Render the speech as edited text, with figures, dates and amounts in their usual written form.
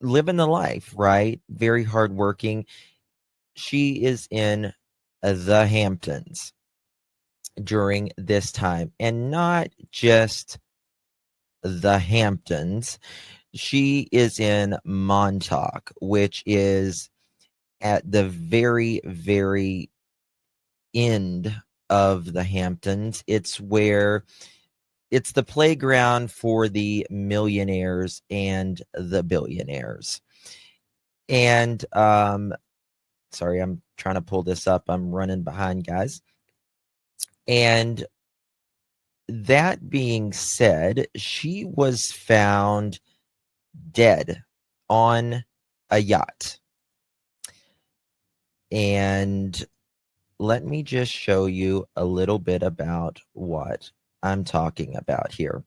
living the life, right? Very hardworking. She is in the Hamptons during this time, and not just the Hamptons. She is in Montauk, which is at the very, very end of the Hamptons. It's the playground for the millionaires and the billionaires. And sorry, I'm trying to pull this up. I'm running behind, guys. And that being said, she was found dead on a yacht. And let me just show you a little bit about what I'm talking about here.